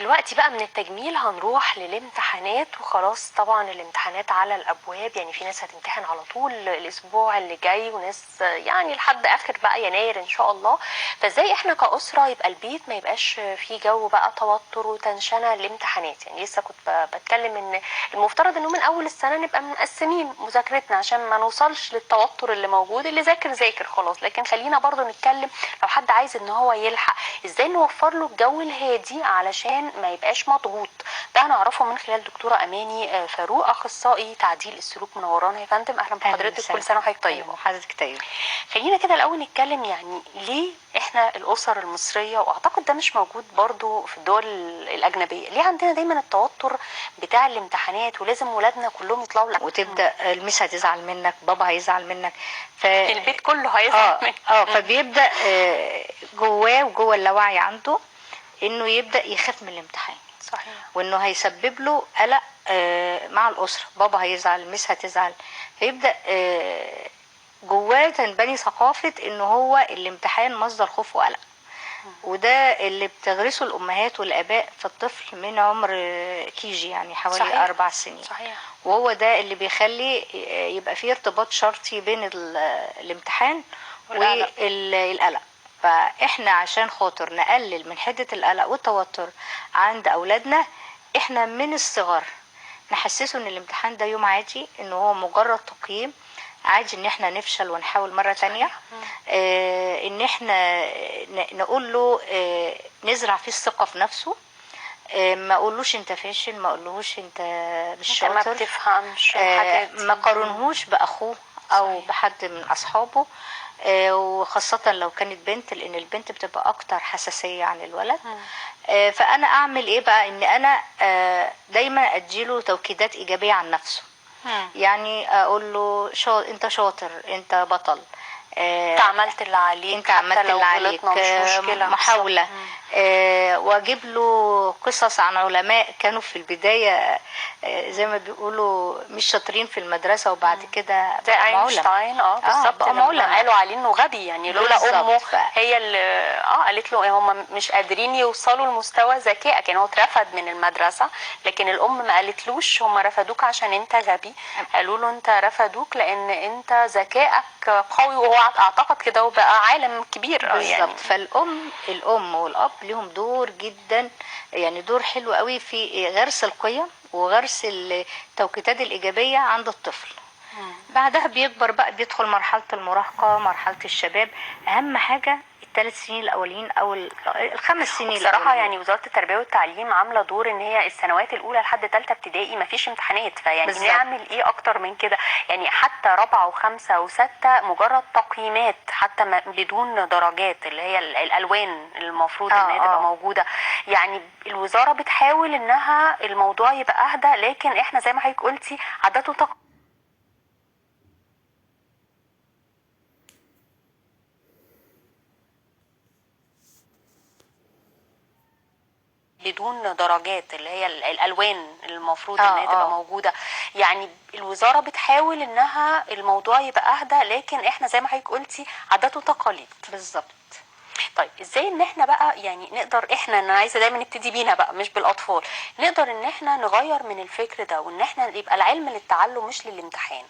دلوقتي بقى من التجميل هنروح للامتحانات وخلاص. طبعا الامتحانات على الابواب، يعني في ناس هتمتحن على طول الاسبوع اللي جاي وناس يعني لحد اخر بقى يناير ان شاء الله. فازاي احنا كأسرة يبقى البيت ما يبقاش فيه جو بقى توتر وتنشنة الامتحانات؟ يعني لسه كنت بتكلم ان المفترض انه من اول السنة نبقى مقسمين مذاكرتنا عشان ما نوصلش للتوتر اللي موجود. اللي ذاكر خلاص، لكن خلينا برضو نتكلم لو حد عايز ان هو يلحق ازاي نوفر له الجو الهادي علشان ما يبقاش مضغوط. ده هنعرفه من خلال دكتوره اماني فاروق، اخصائي تعديل السلوك، منورانا يا فندم. اهلا بحضرتك، كل سنه وحضرتك طيبه. حضرتك طيب. خلينا كده الاول نتكلم يعني ليه احنا الاسر المصريه، واعتقد ده مش موجود برضو في الدول الاجنبيه، ليه عندنا دايما التوتر بتاع الامتحانات ولازم ولادنا كلهم يطلعوا وتبدا المس هتزعل منك، بابا هيزعل منك، البيت كله هيزعل منك. فبيبدا جواه وجوه اللاوعي عنده انه يبدا يخاف من الامتحان. صحيح. وانه هيسبب له قلق مع الاسره، بابا هيزعل، المس هتزعل، فيبدا جواه تنبني ثقافه ان هو الامتحان مصدر خوف وقلق. وده اللي بتغرسه الامهات والاباء في الطفل من عمر كيجي، يعني حوالي صحيح. 4 سنين. صحيح. وهو ده اللي بيخلي يبقى فيه ارتباط شرطي بين الامتحان والقلق. فاحنا عشان خاطر نقلل من حدة القلق والتوتر عند اولادنا، احنا من الصغر نحسسه ان الامتحان ده يوم عادي، ان هو مجرد تقييم عادي، ان احنا نفشل ونحاول مرة تانية. ان احنا نقول له نزرع فيه الثقة في نفسه. ما اقولوش انت فاشل، ما اقولوش انت مش شاطر، ما بتفهمش الحاجات دي. ما قارنهوش باخوه او صحيح. بحد من اصحابه، وخاصة لو كانت بنت، لان البنت بتبقى اكتر حساسية عن الولد. فانا اعمل ايه بقى؟ ان انا دايما اديله توكيدات ايجابية عن نفسه. يعني اقول له انت شاطر، انت بطل، انت عملت اللي عليك، انت عملت اللي عليك، مش مشكلة، محاولة. واجيب له قصص عن علماء كانوا في البداية زي ما بيقولوا مش شاطرين في المدرسة، وبعد كده زي اينشتاين. بالظبط. قالوا عليه انه غبي، يعني لولا امه هي اللي قالت له هم مش قادرين يوصلوا لمستوى ذكائك. يعني هو اترفض من المدرسة، لكن الام ما قالتلوش هم رفضوك عشان انت غبي، قالوا له انت رفضوك لان انت ذكائك قوي. وهو اعتقد كده وبقى عالم كبير بالظبط. يعني. فالام والاب ليهم دور جدا، يعني دور حلو قوي في غرس القيم وغرس التوقيتات الايجابيه عند الطفل. بعدها بيكبر بقى، بيدخل مرحله المراهقه، مرحله الشباب. اهم حاجه ال3 سنين الاولين او ال5 سنين بصراحه يعني وزاره التربيه والتعليم عامله دور ان هي السنوات الاولى لحد ثالثه ابتدائي ما فيش امتحانات. فيعني بالزبط. نعمل ايه اكتر من كده؟ يعني حتى رابعه وخمسه وسته مجرد تقييمات، حتى بدون درجات، اللي هي الالوان المفروض ان هي تبقى موجوده. يعني الوزاره بتحاول انها الموضوع يبقى اهدى، لكن احنا زي ما حضرتك قلتي عادات وتقاليد بدون درجات، اللي هي الالوان المفروض ان هي تبقى موجوده. يعني الوزاره بتحاول انها الموضوع يبقى اهدى، لكن احنا زي ما حضرتك قلتي عادات وتقاليد. بالظبط. طيب ازاي ان احنا بقى يعني نقدر، انا عايزه دايما نبتدي بينا بقى مش بالاطفال، نقدر ان احنا نغير من الفكر ده، وان احنا يبقى العلم للتعلم مش للامتحان؟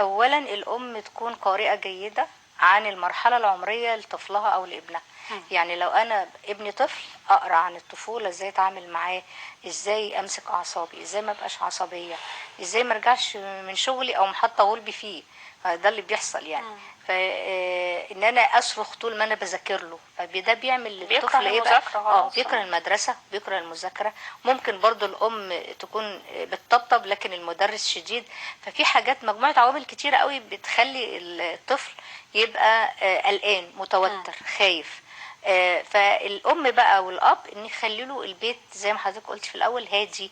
اولا الام تكون قارئه جيده عن المرحله العمريه لطفلها او لابنها. يعني لو انا ابني طفل، اقرا عن الطفوله، ازاي اتعامل معاه، ازاي امسك اعصابي، ازاي ما ابقاش عصبيه، ازاي ما ارجعش من شغلي او محطه غلبي فيه. ده اللي بيحصل يعني. فان انا اصرخ طول ما انا بذاكر له، فده بيعمل للطفل ايه بقى؟ بيكره المدرسه، بيكره المذاكره. ممكن برضو الام تكون بتطبطب لكن المدرس شديد. ففي حاجات، مجموعه عوامل كتيره قوي بتخلي الطفل يبقى قلقان، متوتر، خايف. فالام بقى والاب ان يخلي له البيت زي ما حضرتك قلت في الاول هادي،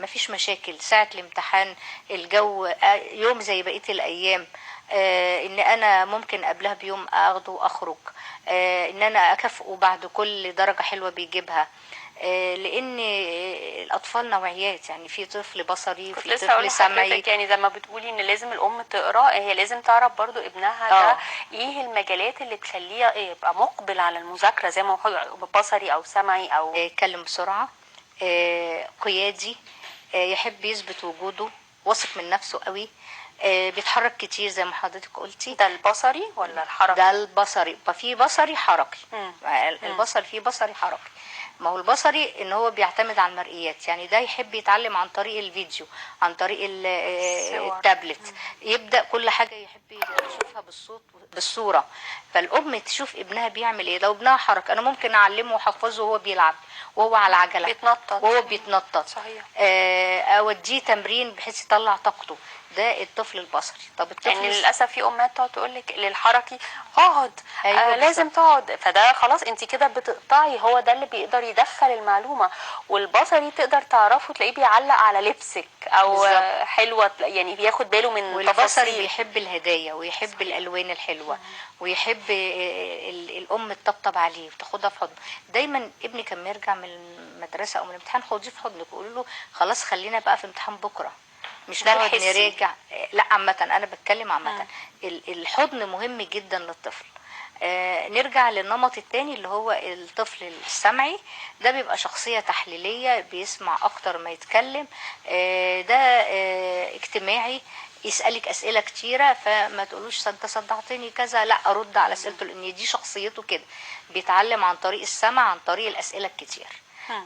مفيش مشاكل ساعه الامتحان، الجو يوم زي بقيه الايام. ان انا ممكن قبلها بيوم اخده واخرج، ان انا اكافئه بعد كل درجه حلوه بيجيبها. لان الاطفال نوعيات، يعني في طفل بصري كنت وفي لسه اقول طفل سمعي. لحضرتك يعني زي ما بتقولي ان لازم الام تقرا، هي لازم تعرف برضو ابنها ده ايه المجالات اللي تخليه يبقى مقبل على المذاكره، زي ما هو بصري او سمعي او يتكلم بسرعة، قيادي، يحب يثبت وجوده، واثق من نفسه قوي، بيتحرك كتير زي ما حضرتك قلتي. ده البصري ولا الحركي؟ ده البصري، في بصري حركي. مم. البصري فيه بصري حركي. ما هو البصري ان هو بيعتمد على المرئيات، يعني ده يحب يتعلم عن طريق الفيديو، عن طريق الصور. التابلت. يبدأ كل حاجة يحب يشوفها بالصوت بالصورة. فالأم تشوف ابنها بيعمل ايه. لو ابنها حركة انا ممكن اعلمه واحفظه وهو بيلعب وهو على العجلة بيتنطط. وهو بيتنطط. صحيح. اوديه تمرين بحيث يطلع طاقته. ده الطفل البصري. طب الطفل يعني للاسف في امهات تقعد تقول لك للحركي اقعد، أيوة لازم بالظبط. تقعد، فده خلاص انت كده بتقطعي، هو ده اللي بيقدر يدخل المعلومه. والبصري تقدر تعرفه تلاقيه بيعلق على لبسك او بالظبط. حلوه، يعني بياخد باله من والبصري تفاصيل. بيحب الهدايا ويحب صحيح. الالوان الحلوه ويحب الام تطبطب عليه وتاخدها في حضنه. دايما ابني كان يرجع من المدرسه او من الامتحان خديه في حضنك وقولي له خلاص خلينا بقى في امتحان بكره، مش ده نقعد الحسي. نراجع. لا عامه انا بتكلم عامه. الحضن مهم جدا للطفل. نرجع للنمط التاني اللي هو الطفل السمعي. ده بيبقى شخصية تحليلية، بيسمع أكتر ما يتكلم. ده اجتماعي، يسألك أسئلة كتيرة فما تقولوش انت صدعتني كذا، لا أرد على أسئلته لأن دي شخصيته كده. بيتعلم عن طريق السمع، عن طريق الأسئلة الكتير.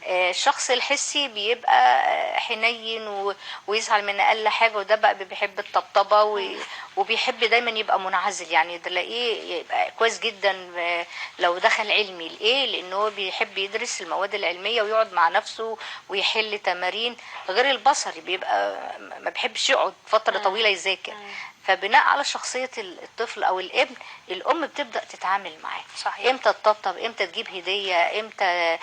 الشخص الحسي بيبقى حنين ويزعل من اقل حاجه، وده بقى بيحب الطبطبه وبيحب دايما يبقى منعزل. يعني تلاقيه يبقى كويس جدا لو دخل علمي ليه، لانه هو بيحب يدرس المواد العلميه ويقعد مع نفسه ويحل تمارين. غير البصري بيبقى ما بيحبش يقعد فتره طويله يذاكر. فبناء على شخصية الطفل أو الابن الأم بتبدأ تتعامل معاه. صحيح. امتى تطبطب، امتى تجيب هدية، امتى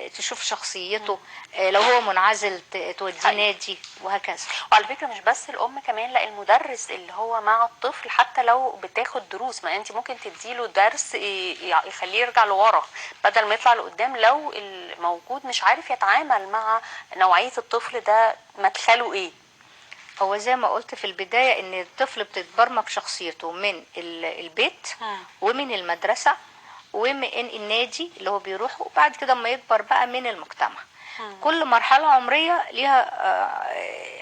تشوف شخصيته. لو هو منعزل توديه نادي وهكذا. وعلى فكره مش بس الام، كمان لا المدرس اللي هو مع الطفل حتى لو بتاخد دروس، ما انت ممكن تديله درس يخليه يرجع لورا بدل ما يطلع لقدام لو الموجود مش عارف يتعامل مع نوعيه الطفل ده مدخله ايه. هو زي ما قلت في البداية ان الطفل بتتبرمج شخصيته من البيت ومن المدرسة ومن النادي اللي هو بيروحه، وبعد كده اما يكبر بقى من المجتمع. كل مرحلة عمرية ليها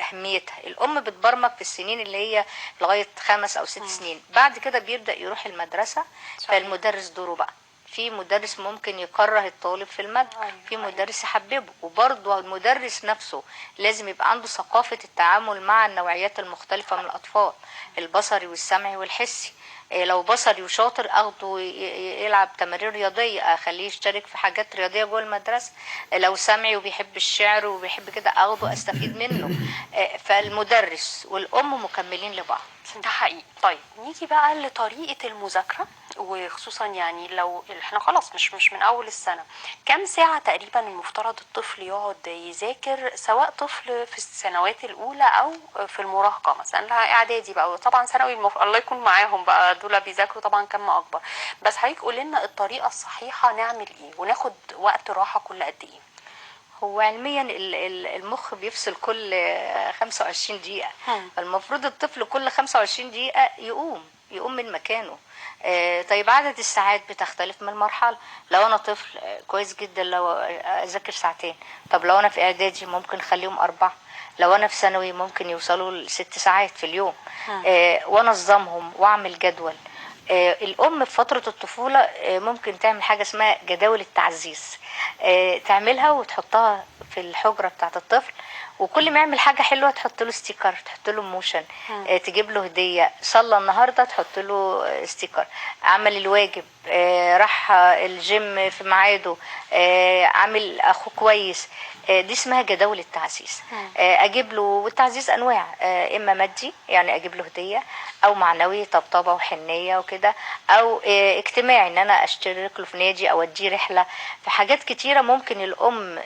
أهميتها. الأم بتبرمج في السنين اللي هي لغاية 5 أو 6 سنين. بعد كده بيبدأ يروح المدرسة. فالمدرس دوره بقى. في مدرس ممكن يكره الطالب في المادة، في مدرس يحببه. وبرضه المدرس نفسه لازم يبقى عنده ثقافة التعامل مع النوعيات المختلفة من الأطفال، البصري والسمعي والحسي. لو بصري وشاطر اخده يلعب تمارين رياضيه، اخليه يشترك في حاجات رياضيه جوه المدرسه. لو سمعي وبيحب الشعر وبيحب كده اخده استفيد منه. فالمدرس والام مكملين لبعض. ده حقيقي. طيب نيجي بقى لطريقة المذاكرة، وخصوصا يعني لو احنا خلاص مش من اول السنة، كم ساعة تقريبا المفترض الطفل يقعد يذاكر، سواء طفل في السنوات الاولى او في المراهقة مثلا اعدادي بقى، وطبعا ثانوي الله يكون معاهم بقى دول بيذاكروا طبعا كم اكبر. بس حضرتك قول لنا الطريقة الصحيحة نعمل ايه وناخد وقت راحة كل قد ايه؟ هو علميا المخ بيفصل كل 25 دقيقة. فالمفروض الطفل كل 25 دقيقة يقوم من مكانه. طيب عدد الساعات بتختلف من المرحلة. لو أنا طفل كويس جدا لو أذاكر ساعتين. طب لو أنا في إعدادي ممكن أخليهم 4. لو أنا في ثانوي ممكن يوصلوا ل6 ساعات في اليوم. وأنظمهم وأعمل جدول. الأم في فترة الطفولة ممكن تعمل حاجة اسمها جداول التعزيز. تعملها وتحطها في الحجرة بتاعت الطفل، وكل ما يعمل حاجة حلوة تحط له ستيكر، تحط له موشن. تجيب له هدية، صلى النهاردة تحط له ستيكر. عمل الواجب، راح الجيم في ميعاده، عامل أخوه كويس. دي اسمها جداول التعزيز. اجيب له، والتعزيز انواع، اما مادي يعني اجيب له هديه، او معنوي طبطبه وحنيه وكده، او اجتماعي ان انا اشترك له في نادي او اديه رحله. في حاجات كتيره ممكن الام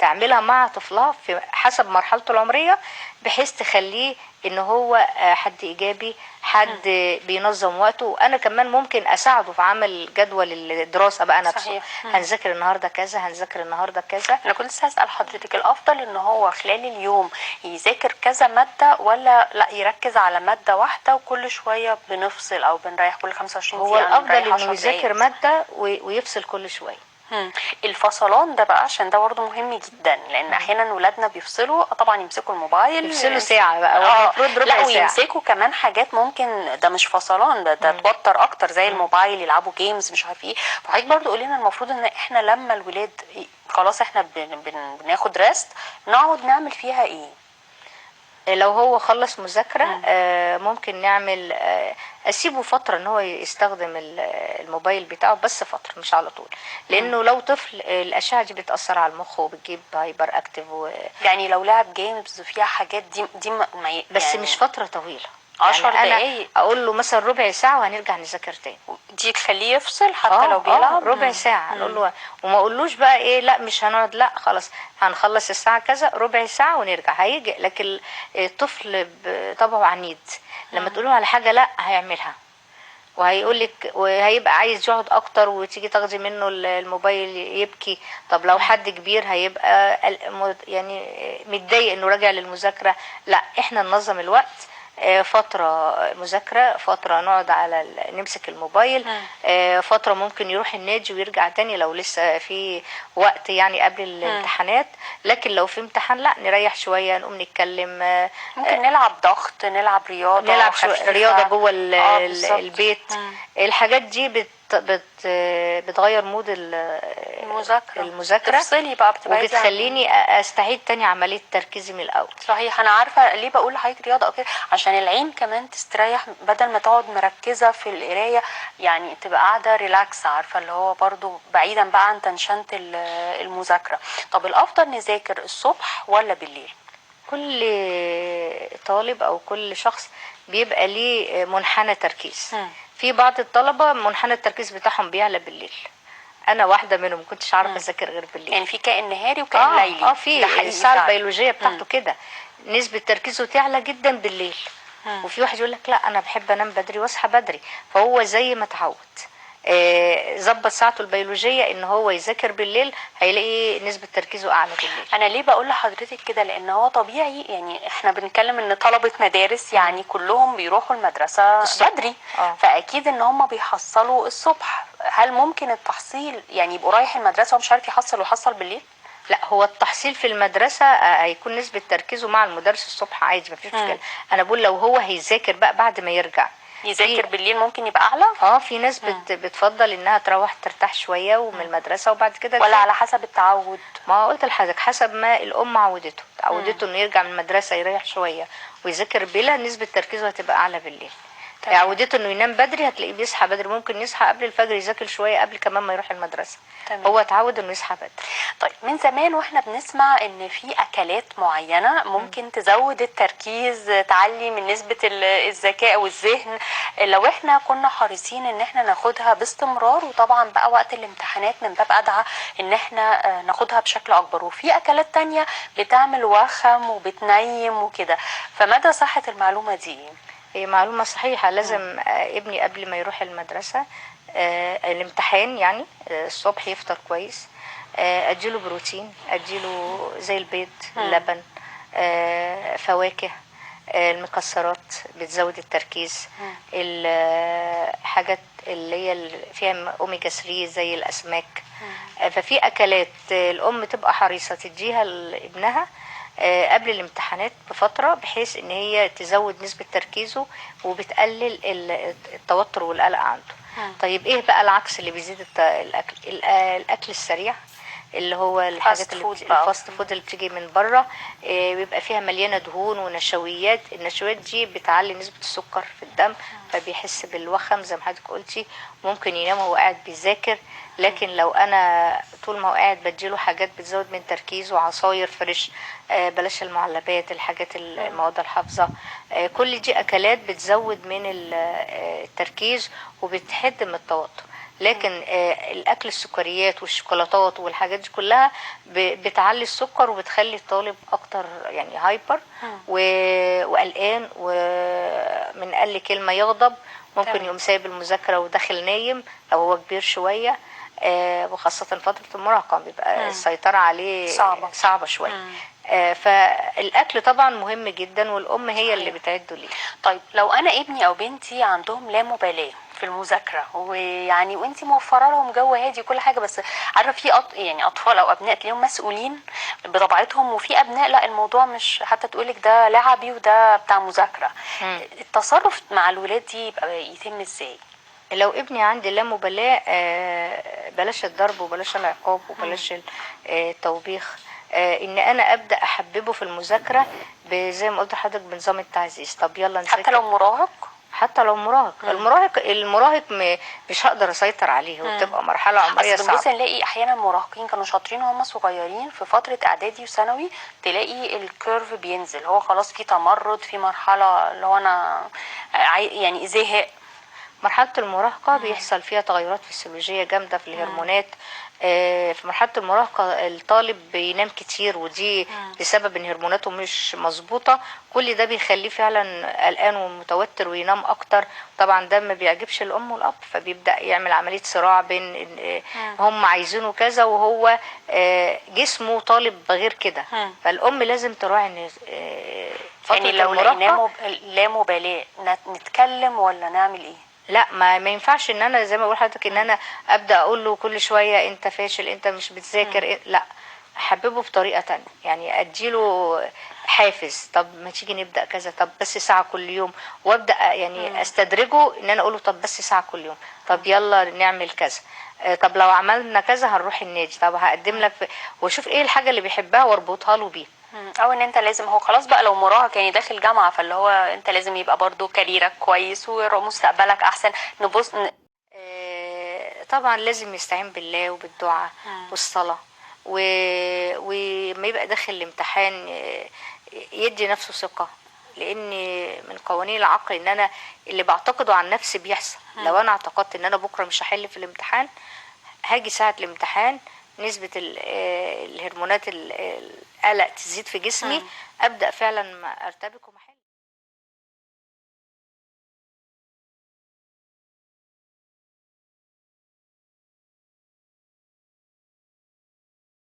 تعملها مع طفلها في حسب مرحلته العمرية، بحيث تخليه ان هو حد ايجابي، حد بينظم وقته. وانا كمان ممكن اساعده في عمل جدول الدراسة بقى نفسه. صحيح. هنذاكر النهاردة كذا، هنذاكر النهاردة كذا. انا كنت لسه هسأل حضرتك، الافضل ان هو خلال اليوم يذاكر كذا مادة، ولا لا يركز على مادة واحدة وكل شوية بنفصل او بنريح كل 25 هو دقيقة الافضل نريح انه 10 دقايق يذاكر مثلا؟ مادة ويفصل كل شوية. الفصلان ده بقى عشان ده برضه مهم جدا، لان احيانا ولادنا بيفصلوا طبعا يمسكوا الموبايل، يفصلوا ساعة بقى والمفروض لا ربع ساعة. ويمسكوا كمان حاجات ممكن ده مش فصلان، ده توتر اكتر، زي الموبايل، يلعبوا جيمز مش عارف ايه. فحضرتك برضه قولي لنا المفروض ان احنا لما الولاد خلاص احنا بناخد ريست، نقعد نعمل فيها ايه؟ لو هو خلص مذاكرة ممكن نعمل اسيبه فترة ان هو يستخدم الموبايل بتاعه، بس فترة مش على طول، لانه لو طفل الاشعة دي بتأثر على المخ وبتجيب هايبر اكتيف يعني لو لعب جيمز فيها حاجات دي بس يعني مش فترة طويلة. 10 يعني انا دقايق اقول له مثلا ربع ساعة وهنرجع نذاكر تاني، دي تخليه يفصل حتى لو بيلعب. ربع ساعة نقول له، وما اقولوش بقى ايه لا مش هنقعد، لا خلاص هنخلص الساعة كذا، ربع ساعة ونرجع هيجي. لكن الطفل طبعه عنيد، لما تقوله على حاجة لا هيعملها، وهيقول لك وهيبقى عايز يقعد اكتر، وتيجي تاخدي منه الموبايل يبكي. طب لو حد كبير هيبقى يعني متضايق انه راجع للمذاكرة. لا احنا ننظم الوقت، فترة مذاكرة، فترة نقعد على نمسك الموبايل، فترة ممكن يروح النادي ويرجع تاني لو لسه في وقت يعني قبل الامتحانات. لكن لو في امتحان لا نريح شوية، نقوم نتكلم، ممكن نلعب ضغط، نلعب رياضة، نلعب رياضة جوه البيت. الحاجات دي بتغير مود المذاكرة تفصلي بقى، وبتخليني استعيد تاني عملية تركيزي من الاول. صحيح. انا عارفة ليه بقول لحضرتك رياضة او كده، عشان العين كمان تستريح بدل ما تقعد مركزة في القراية، يعني تبقى قاعدة ريلاكس، عارفة اللي هو برضو بعيدا بقى عن تنشنة المذاكرة. طب الافضل نذاكر الصبح ولا بالليل؟ كل طالب او كل شخص بيبقى ليه منحنى تركيز. في بعض الطلبة منحنى التركيز بتاعهم بيعلى بالليل، انا واحدة منهم ما كنتش عارفة اذاكر غير بالليل. يعني في كائن نهاري وكائن ليلي. في الساعة البيولوجية بتاعته كده نسبة تركيزه تعلى جدا بالليل. وفي واحد يقول لك لا انا بحب انام بدري واصحى بدري، فهو زي ما اتعود ظبط ساعته البيولوجية ان هو يذاكر بالليل، هيلاقي نسبة تركيزه اعلى بالليل. انا ليه بقول لحضرتك كده؟ لان هو طبيعي، يعني احنا بنتكلم ان طلبة مدارس يعني كلهم بيروحوا المدرسة بدري، فاكيد ان هم بيحصلوا الصبح. هل ممكن التحصيل يعني يبقوا رايح المدرسة ومش عارف يحصل ويحصل بالليل؟ لا هو التحصيل في المدرسة هيكون نسبة تركيزه مع المدرس الصبح عادي مفيش مشكلة. انا بقول لو هو هيذاكر بقى بعد ما يرجع يذاكر بالليل ممكن يبقى اعلى. في ناس بتفضل انها تروح ترتاح شويه ومن المدرسه وبعد كده ولا على حسب التعود؟ ما قلت لحضرتك حسب ما الام عودته انه يرجع من المدرسه يريح شويه ويذاكر بلا نسبه تركيزه هتبقى اعلى بالليل. عودته انه ينام بدري هتلاقيه بيصحى بدري، ممكن يصحى قبل الفجر يذاكر شويه قبل كمان ما يروح المدرسه. هو اتعود انه يصحى بدري. طيب من زمان واحنا بنسمع ان في اكلات معينه ممكن تزود التركيز، تعلي من نسبه الذكاء والذهن، لو احنا كنا حريصين ان احنا ناخدها باستمرار، وطبعا بقى وقت الامتحانات من باب ادعى ان احنا ناخدها بشكل اكبر. وفي اكلات تانية بتعمل وخم وبتنيم وكده، فمدى صحه المعلومه دي؟ هي معلومة صحيحة. لازم ابني قبل ما يروح المدرسة الامتحان يعني الصبح يفطر كويس، اديله بروتين، اديله زي البيض، اللبن، فواكه، المكسرات بتزود التركيز، الحاجات اللي هي فيها اوميجا 3 زي الاسماك. ففي اكلات الام تبقى حريصة تديها لابنها قبل الامتحانات بفترة، بحيث ان هي تزود نسبة تركيزه وبتقلل التوتر والقلق عنده. طيب ايه بقى العكس اللي بيزيد الاكل السريع، اللي هو الحاجات الفاست فود اللي بتيجي من بره، بيبقى فيها مليانه دهون ونشويات. النشويات دي بتعلي نسبه السكر في الدم، فبيحس بالوخم زي ما حضرتك قلتي، ممكن ينام وهو قاعد بيذاكر. لكن لو انا طول ما هو قاعد بديله حاجات بتزود من تركيزه، عصاير فريش، بلاش المعلبات، الحاجات المواد الحافظه، كل دي اكلات بتزود من التركيز وبتحد من التوتر. لكن الاكل السكريات والشوكولاتات والحاجات دي كلها بتعلي السكر وبتخلي الطالب اكتر يعني هايبر وقلقان، ومن اقل كلمه يغضب، ممكن يقوم سايب المذاكره وداخل نايم لو هو كبير شويه. وخاصه فتره المراهقه بيبقى السيطره عليه صعبه شويه. فالاكل طبعا مهم جدا، والام هي اللي بتعده ليه. طيب لو انا ابني او بنتي عندهم لا مبالاه في المذاكره، ويعني وانتي موفره لهم جو هادي وكل حاجه، بس عارفه في يعني اطفال او ابناء تلاقيهم مسؤولين بطبيعتهم، وفي ابناء لا الموضوع مش حتى تقولك ده لعبي وده بتاع مذاكره. التصرف مع الولاد دي يبقى يتم ازاي؟ لو ابني عندي لا مبالاة، بلاش الضرب وبلاش العقاب وبلاش التوبيخ. ان انا ابدا احببه في المذاكره زي ما قلت لحضرتك بنظام التعزيز. طب يلا نذاكر. حتى لو مراهق؟ حتى لو مراهق. المراهق مش هقدر اسيطر عليه، وبتبقى مرحله عمريه صعبه. بس نلاقي احيانا مراهقين كانوا شاطرين وهم صغيرين، في فتره اعدادي وثانوي تلاقي الكيرف بينزل، هو خلاص في تمرد، في مرحله اللي هو انا يعني زهق. مرحلة المراهقة بيحصل فيها تغيرات فسيولوجية جامدة في الهرمونات. في مرحلة المراهقة الطالب بينام كتير، ودي بسبب ان هرموناته مش مظبوطة. كل ده بيخليه فعلا قلقان ومتوتر وينام اكتر. طبعا ده ما بيعجبش الام والاب، فبيبدأ يعمل عملية صراع بين هم عايزينه كذا وهو جسمه طالب غير كده. فالام لازم تراعي ان فترة يعني لو لقيناه لا مبالاة نتكلم ولا نعمل ايه؟ لا، ما ينفعش ان انا زي ما بقول لحضرتك ان انا ابدا اقول له كل شويه انت فاشل، انت مش بتذاكر. لا، احببه بطريقه تانية، يعني اديله حافز. طب ما تيجي نبدا كذا، طب بس ساعه كل يوم، وابدا يعني استدرجه ان انا اقول له طب بس ساعه كل يوم، طب يلا نعمل كذا، طب لو عملنا كذا هنروح النادي، طب هقدم لك واشوف ايه الحاجه اللي بيحبها واربطها له بيها. او ان انت لازم، هو خلاص بقى لو مراهق يعني داخل جامعه، فاللي هو انت لازم يبقى برضو كاريرك كويس ومستقبلك احسن. نبص طبعا لازم يستعين بالله وبالدعاء والصلاه، وما يبقى داخل الامتحان يدي نفسه ثقه، لان من قوانين العقل ان انا اللي بعتقده عن نفسي بيحصل. لو انا اعتقدت ان انا بكره مش هحل في الامتحان، هاجي ساعه الامتحان نسبة الهرمونات القلق تزيد في جسمي، أبدأ فعلا ارتبك